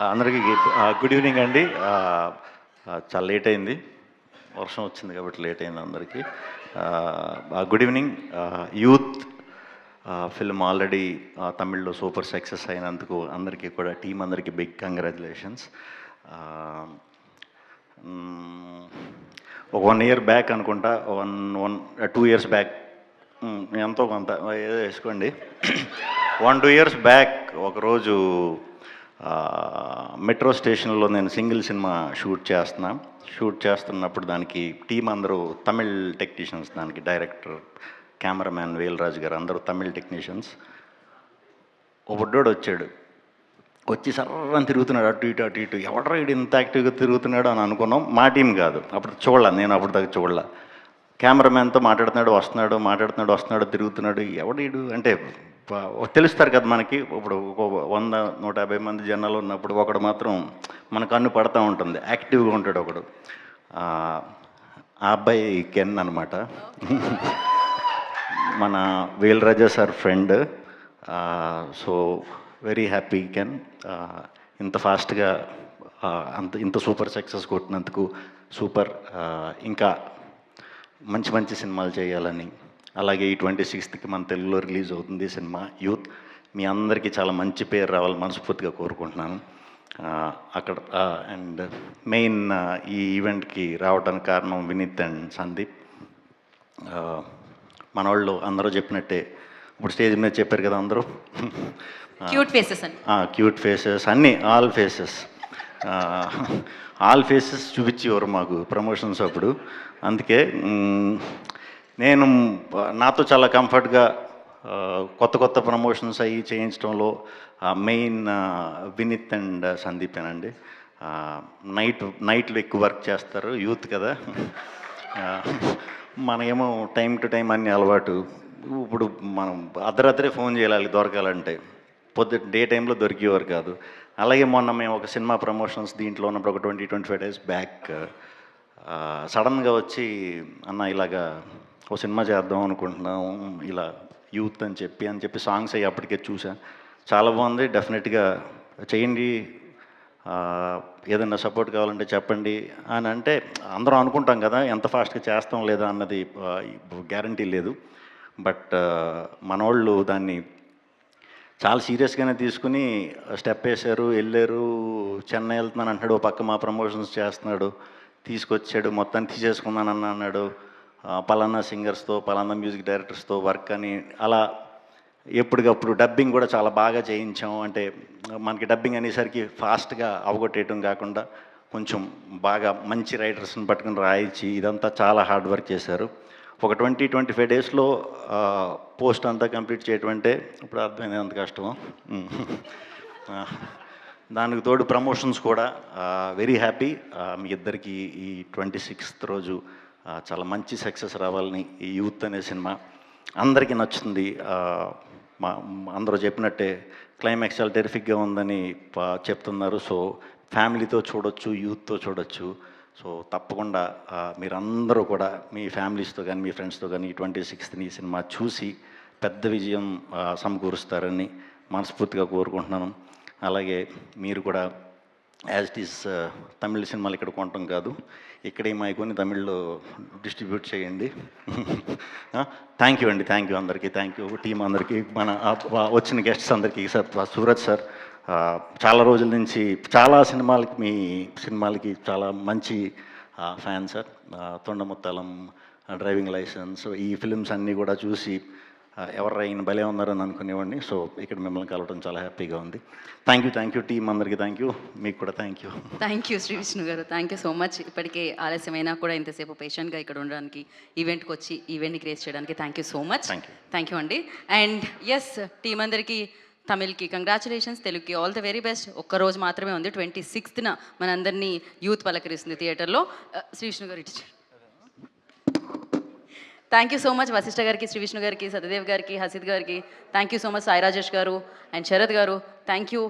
అందరికీ good evening అండి. చాలా లేట్ అయింది, వర్షం వచ్చింది కాబట్టి లేట్ అయింది అందరికీ. Good evening. Youth film already తమిళ్లో సూపర్ సక్సెస్ అయినందుకు అందరికీ కూడా టీం అందరికీ బిగ్ కంగ్రాచులేషన్స్. ఒక 1 year బ్యాక్ అనుకుంటా, 2 years బ్యాక్, ఎంతో కొంత ఏదో వేసుకోండి. 1-2 years బ్యాక్ ఒకరోజు మెట్రో స్టేషన్లో నేను సింగిల్ సినిమా షూట్ చేస్తున్నప్పుడు దానికి టీం అందరూ తమిళ్ టెక్నీషియన్స్, దానికి డైరెక్టర్, కెమెరామ్యాన్ వేల్రాజు గారు అందరూ తమిళ్ టెక్నీషియన్స్. ఒక బుడ్డోడు వచ్చి సర్రని తిరుగుతున్నాడు అటు ఇటు. ఎవడరా ఇటు ఇంత యాక్టివ్గా తిరుగుతున్నాడు అని అనుకున్నాం. మా టీం కాదు, నేను అప్పుడు దాకా చూడలే. కెమెరామ్యాన్తో మాట్లాడుతున్నాడు, తిరుగుతున్నాడు. ఎవడీడు అంటే తెలుస్తారు కదా మనకి. ఇప్పుడు ఒక 100-150 మంది జనాలు ఉన్నప్పుడు ఒకడు మాత్రం మన కన్ను పడుతూ ఉంటుంది, యాక్టివ్గా ఉంటాడు ఒకడు. ఆ అబ్బాయి కెన్ అనమాట. మన Velraja sir friend. So very happy కెన్, ఇంత ఫాస్ట్గా ఇంత సూపర్ సక్సెస్ కొట్టినందుకు. సూపర్. ఇంకా మంచి మంచి సినిమాలు చేయాలని, అలాగే ఈ 26th మన తెలుగులో రిలీజ్ అవుతుంది సినిమా యూత్. మీ అందరికీ చాలా మంచి పేరు రావాలని మనస్ఫూర్తిగా కోరుకుంటున్నాను. అక్కడ అండ్ మెయిన్ ఈ ఈవెంట్కి రావడానికి కారణం వినీత్ అండ్ సందీప్. మన వాళ్ళు అందరూ చెప్పినట్టే ఇప్పుడు స్టేజ్ మీద చెప్పారు కదా అందరూ, క్యూట్ ఫేసెస్ అన్నీ, ఆల్ ఫేసెస్ చూపించేవారు మాకు ప్రమోషన్స్ అప్పుడు. అందుకే నేను నాతో చాలా కంఫర్ట్గా కొత్త ప్రమోషన్స్ అయ్యి చేయించడంలో మెయిన్ వినీత్ అండ్ సందీపేనండి. నైట్లో ఎక్కువ వర్క్ చేస్తారు, యూత్ కదా. మనమేమో టైం టు టైం అన్నీ అలవాటు. ఇప్పుడు మనం అర్ధరాత్రే ఫోన్ చేయాలి దొరకాలంటే, డే టైంలో దొరికేవారు కాదు. అలాగే మొన్న మేము ఒక సినిమా ప్రమోషన్స్ దీంట్లో ఉన్నప్పుడు ఒక 20-25 days బ్యాక్ సడన్గా వచ్చి, అన్న ఇలాగా ఒక సినిమా చేద్దాం అనుకుంటున్నాము ఇలా యూత్ అని చెప్పి సాంగ్స్ అయ్యి అప్పటికే చూసా. చాలా బాగుంది, డెఫినెట్గా చేయండి, ఏదైనా సపోర్ట్ కావాలంటే చెప్పండి అని అంటే అందరం అనుకుంటాం కదా, ఎంత ఫాస్ట్గా చేస్తాం లేదా అన్నది గ్యారంటీ లేదు. బట్ మనోళ్ళు దాన్ని చాలా సీరియస్గానే తీసుకుని స్టెప్ వేశారు, వెళ్ళారు. చెన్నై వెళ్తున్నాను అంటున్నాడు, ఓ పక్క మా ప్రమోషన్స్ చేస్తున్నాడు, తీసుకొచ్చాడు, మొత్తాన్ని తీసేసుకున్నానని అన్నాడు. పలానా సింగర్స్తో, పలానా మ్యూజిక్ డైరెక్టర్స్తో వర్క్ అని అలా ఎప్పటికప్పుడు డబ్బింగ్ కూడా చాలా బాగా చేయించాం. అంటే మనకి డబ్బింగ్ అనేసరికి ఫాస్ట్గా అవగొట్టేయటం కాకుండా కొంచెం బాగా మంచి రైటర్స్ని పట్టుకుని రాయించి ఇదంతా చాలా హార్డ్ వర్క్ చేశారు. ఒక 20-25 daysలో పోస్ట్ అంతా కంప్లీట్ చేయటం అంటే ఇప్పుడు అర్థమైంది ఎంత కష్టమో. దానికి తోడు ప్రమోషన్స్ కూడా. Very happy. మీ ఇద్దరికి ఈ 26th రోజు చాలా మంచి సక్సెస్ రావాలని. ఈ యూత్ అనే సినిమా అందరికీ నచ్చుతుంది. అందరూ చెప్పినట్టే క్లైమాక్స్ చాలా టెరిఫిక్గా ఉందని చెప్తున్నారు. సో ఫ్యామిలీతో చూడొచ్చు, యూత్తో చూడొచ్చు. సో తప్పకుండా మీరందరూ కూడా మీ ఫ్యామిలీస్తో కానీ మీ ఫ్రెండ్స్తో కానీ 26th ఈ సినిమా చూసి పెద్ద విజయం సమకూరుస్తారని మనస్ఫూర్తిగా కోరుకుంటున్నాను. అలాగే మీరు కూడా యాజ్ ఇట్ ఈస్ తమిళ సినిమాలు ఇక్కడ కొనటం కాదు, ఇక్కడే కొని తమిళ్లో డిస్ట్రిబ్యూట్ చేయండి. థ్యాంక్ యూ అండి, థ్యాంక్ యూ అందరికీ, థ్యాంక్ యూ టీం అందరికీ, మన వచ్చిన గెస్ట్స్ అందరికీ. సార్ సూరజ్ సార్ చాలా రోజుల నుంచి చాలా సినిమాలకి, మీ సినిమాలకి చాలా మంచి ఫ్యాన్ సార్. తొండముత్తాలం, డ్రైవింగ్ లైసెన్స్, ఈ ఫిలిమ్స్ అన్నీ కూడా చూసి ఎవరు ఈయన భలే ఉన్నారని అనుకునేవాడిని. సో ఇక్కడ మిమ్మల్ని కలవడం చాలా హ్యాపీగా ఉంది. థ్యాంక్ యూ టీం అందరికీ, థ్యాంక్ యూ, మీకు కూడా థ్యాంక్ యూ శ్రీ విష్ణు గారు, థ్యాంక్ యూ సో మచ్. ఇప్పటికే ఆలస్యమైనా కూడా ఇంతసేపు పేషెంట్గా ఇక్కడ ఉండడానికి, ఈవెంట్కి వచ్చి ఈవెంట్ని క్రియేట్ చేయడానికి thank you so much. Thank you అండి. అండ్ ఎస్, టీం అందరికీ తమిళ్కి కంగ్రాచులేషన్స్, తెలుగుకి ఆల్ ద వెరీ బెస్ట్. ఒక్కరోజు మాత్రమే ఉంది, 26th మనందరినీ యూత్ పలకరిస్తుంది థియేటర్లో. శ్రీ విష్ణు గారు ఇచ్చారు. Thank you so much Vashishtha గారికి, శ్రీ విష్ణు గారికి, సత్యదేవ్ గారికి, హసిద్ గారికి. Thank you so much Sai Rajesh గారు అండ్ శరత్ గారు. Thank you.